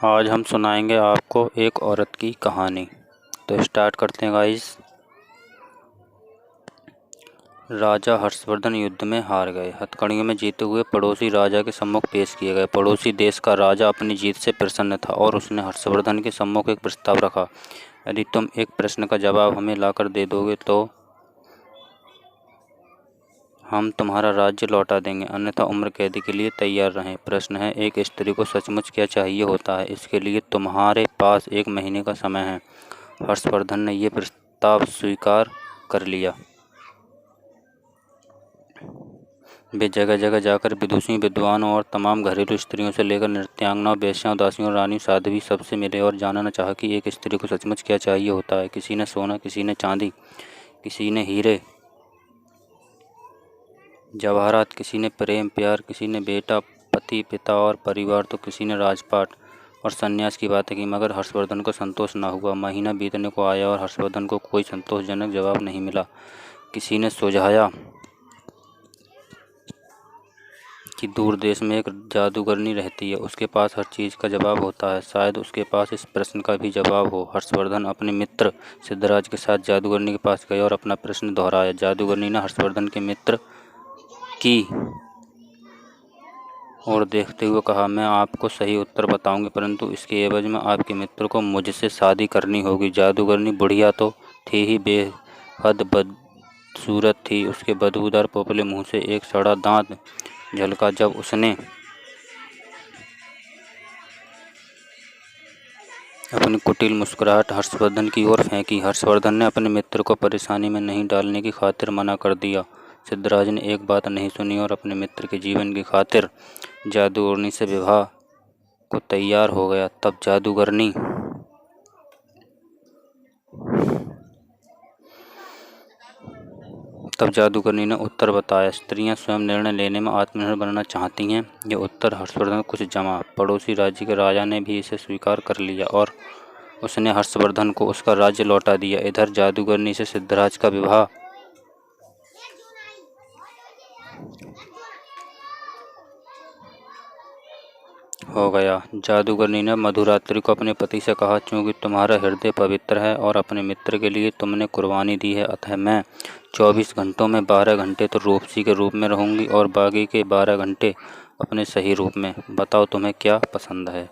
आज हम सुनाएंगे आपको एक औरत की कहानी। तो स्टार्ट करते हैं गाइस। राजा हर्षवर्धन युद्ध में हार गए। हथकड़ियों में जीते हुए पड़ोसी राजा के सम्मुख पेश किए गए। पड़ोसी देश का राजा अपनी जीत से प्रसन्न था और उसने हर्षवर्धन के सम्मुख एक प्रस्ताव रखा। यदि तुम एक प्रश्न का जवाब हमें लाकर दे दोगे तो हम तुम्हारा राज्य लौटा देंगे, अन्यथा उम्र कैद के लिए तैयार रहें। प्रश्न है, एक स्त्री को सचमुच क्या चाहिए होता है? इसके लिए तुम्हारे पास 1 महीने का समय है। हर्षवर्धन ने यह प्रस्ताव स्वीकार कर लिया। वे जगह जगह जाकर विदुषी, विद्वानों और तमाम घरेलू स्त्रियों से लेकर नृत्यांगनाओं, वेश्याओं, दासियों, रानियों, साध्वी सबसे मिले और जानना चाहा कि एक स्त्री को सचमुच क्या चाहिए होता है। किसी ने सोना, किसी ने चांदी, किसी ने हीरे जवाहरात, किसी ने प्रेम प्यार, किसी ने बेटा, पति, पिता और परिवार, तो किसी ने राजपाट और संन्यास की बातें की, मगर हर्षवर्धन को संतोष न हुआ। महीना बीतने को आया और हर्षवर्धन को कोई संतोषजनक जवाब नहीं मिला। किसी ने सुझाया कि दूर देश में एक जादूगरनी रहती है, उसके पास हर चीज़ का जवाब होता है, शायद उसके पास इस प्रश्न का भी जवाब हो। हर्षवर्धन अपने मित्र सिद्धराज के साथ जादूगरनी के पास गए और अपना प्रश्न दोहराया। जादूगरनी ने हर्षवर्धन के मित्र की और देखते हुए कहा, मैं आपको सही उत्तर बताऊंगी, परंतु इसके एवज में आपके मित्र को मुझसे शादी करनी होगी। जादूगरनी बुढ़िया तो थी ही, बेहद बदसूरत थी। उसके बदबूदार पोपले मुंह से एक सड़ा दांत झलका। जब उसने अपनी कुटिल मुस्कुराहट हर्षवर्धन की ओर फेंकी। हर्षवर्धन ने अपने मित्र को परेशानी में नहीं डालने की खातिर मना कर दिया। सिद्धराज ने एक बात नहीं सुनी और अपने मित्र के जीवन की खातिर जादूगरनी से विवाह को तैयार हो गया। तब जादूगरनी ने उत्तर बताया। स्त्रियां स्वयं निर्णय लेने में आत्मनिर्भर बनना चाहती हैं। यह उत्तर हर्षवर्धन कुछ जमा। पड़ोसी राज्य के राजा ने भी इसे स्वीकार कर लिया और उसने हर्षवर्धन को उसका राज्य लौटा दिया। इधर जादूगरनी से सिद्धराज का विवाह हो गया। जादूगरनी ने मधुरात्रि को अपने पति से कहा, चूंकि तुम्हारा हृदय पवित्र है और अपने मित्र के लिए तुमने कुर्बानी दी है, अतः मैं 24 घंटों में 12 घंटे तो रूपसी के रूप में रहूंगी और बाकी के 12 घंटे अपने सही रूप में। बताओ तुम्हें क्या पसंद है?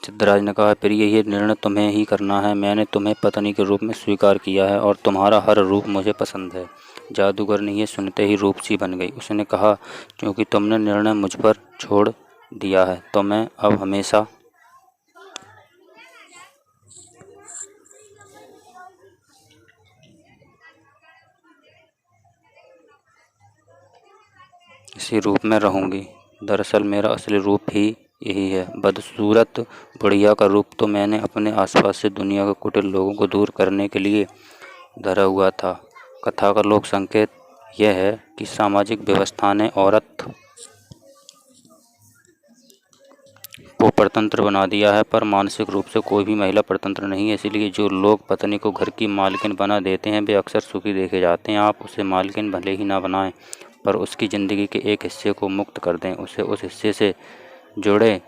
सिद्धराज ने कहा, प्रिय, ये निर्णय तुम्हें ही करना है। मैंने तुम्हें पत्नी के रूप में स्वीकार किया है और तुम्हारा हर रूप मुझे पसंद है। जादूगरनी ये सुनते ही रूपसी बन गई। उसने कहा, क्योंकि तुमने निर्णय मुझ पर छोड़ दिया है तो मैं अब हमेशा इसी रूप में रहूंगी। दरअसल मेरा असली रूप ही यही है। बदसूरत बुढ़िया का रूप तो मैंने अपने आसपास से दुनिया के कुटिल लोगों को दूर करने के लिए धरा हुआ था। कथा का लोक संकेत यह है कि सामाजिक व्यवस्था ने औरत को परतंत्र बना दिया है, पर मानसिक रूप से कोई भी महिला परतंत्र नहीं है। इसलिए जो लोग पत्नी को घर की मालकिन बना देते हैं वे अक्सर सुखी देखे जाते हैं। आप उसे मालकिन भले ही ना बनाएं, पर उसकी ज़िंदगी के एक हिस्से को मुक्त कर दें। उसे उस हिस्से से जुड़े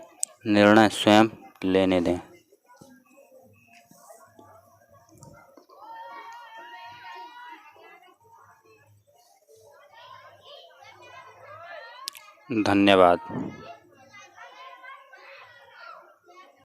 निर्णय स्वयं लेने दें। धन्यवाद।